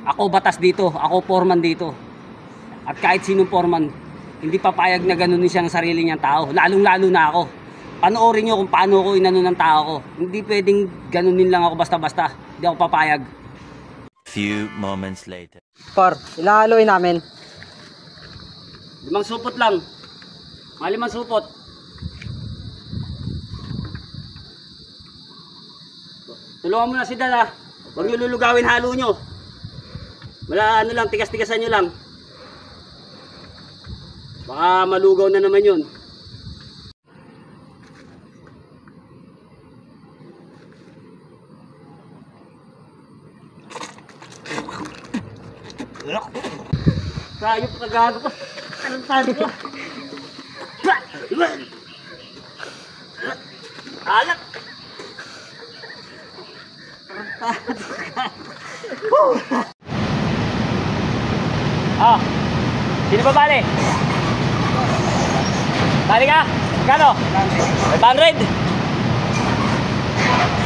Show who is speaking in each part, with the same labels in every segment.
Speaker 1: Ako batas dito, ako foreman dito. At kahit sinong foreman, hindi papayag na ganunin siyang sarili niyang tao. Lalong-lalo na ako. Panoorin niyo kung paano ako inano ng tao ko. Hindi pwedeng ganunin lang ako basta-basta. Hindi ako papayag.
Speaker 2: Few moments later.
Speaker 3: Par, ilang haluin namin?
Speaker 1: 5 supot lang. Mga 5 supot. Tulungan mo na si Dada. Huwag niyo lulugawin halo niyo. Wala ano lang, tigas-tigasan niyo lang. Baka malugaw na naman yun. Sayop ka gago pa. Anong sabi ko? Alat! Ah, sino ba bali? Bali ka? Magkano? 500.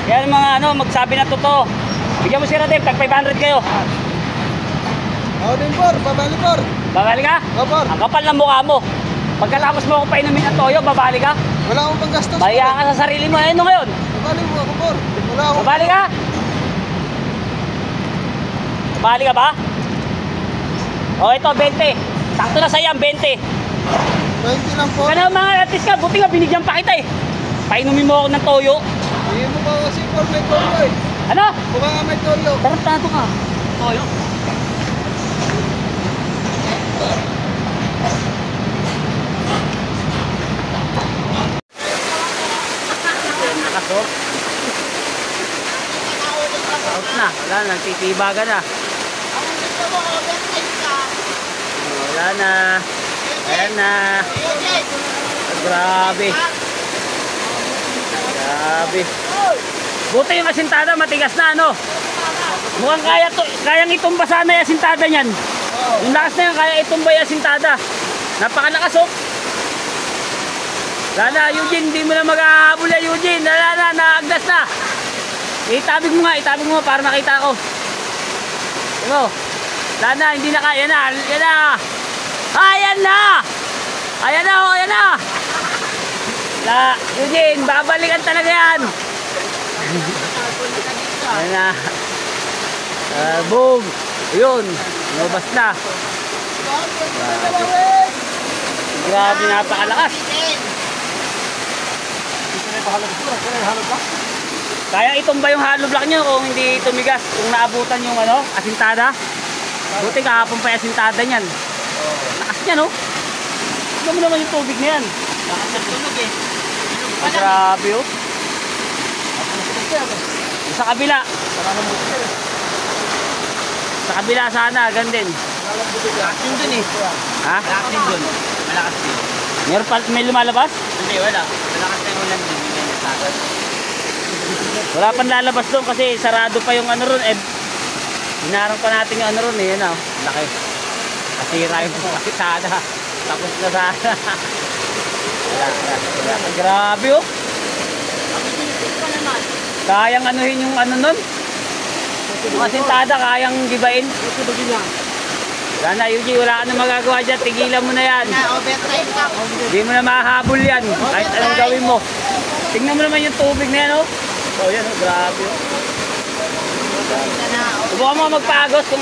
Speaker 1: Yan mga ano, magsabi na totoo. Bigyan mo si Radem, tag 500 kayo.
Speaker 3: Ako din, Par. Babali, Par.
Speaker 1: Babali ka?
Speaker 3: Oo, Par.
Speaker 1: Ang kapal ng mukha mo. Pagkatapos mo ako painumin ng toyo, babali ka?
Speaker 3: Wala akong panggastos.
Speaker 1: Bahiya ka sa sarili mo. Ano ngayon?
Speaker 3: Babali mo ako, Par. Wala akong...
Speaker 1: Babali ka? Babali ka ba? O ito, 20. Sakto na sa'yo ang 20.
Speaker 3: 20 lang po.
Speaker 1: Kaya mga artist ka, buti nga binigyan pa kita eh. Painumin mo ako ng toyo.
Speaker 3: Hindi mo ba kasi, Par, may toyo eh.
Speaker 1: Ano?
Speaker 3: Mukha nga may toyo.
Speaker 1: Tarap na ito ka. Toyo. Nakasok. Out na. Wala na. Titibaga na. Wala na. Ayan na. Grabe. Grabe. Buti yung asintada matigas na ano. Mukhang kayang itumba sana yung asintada niyan. Yung lakas na yan kaya itumba yung asintada. Napakalakas oh. Wala na Eugene, hindi mo na mag-ahabol ya Eugene. Wala na, naagdas na. Itabig mo para makita ko. Diba? Wala na, hindi na kaya na. Yan na. Ayan na. Ayan na oh, ayan na. Eugene, babalikan talaga yan. Ayan na. Boom. Yun. Lumabas na. Grabe, napakalakas. Kaya itumba yung hollow block nyo kung hindi tumigas. Kung naabutan yung ano, asintada. Buti kahapon pa yung asintada nyan. Lakas nyan oh. Tignan mo naman yung tubig na yan. Lakas na tunog eh. Grabe oh. Sa kabila. Sa kabila sana, gan din.
Speaker 3: Malakas din dun eh.
Speaker 1: Ha?
Speaker 3: Malakas din dun. Malakas din.
Speaker 1: May lumalabas?
Speaker 3: Hindi, wala. Malakas na yung ulan din.
Speaker 1: Wala pang lalabas doon kasi sarado pa yung ano ron eh. Hinarang pa natin yung ano ron eh. Yan o. Laki. Kasira yung pakisada. Tapos na sana. Wala. Grabe oh. Kayang anuhin yung ano nun. Yung asintada kayang gibain. Wala na Yuji, wala ka na magagawa dyan. Tigilan mo na yan.
Speaker 3: Overtime ka.
Speaker 1: Hindi mo na mahahabol yan. Kahit anong gawin mo. Tingnan mo naman yung tubig na yan oh. Oh yan oh, grabe oh. Subukan mo magpagos kung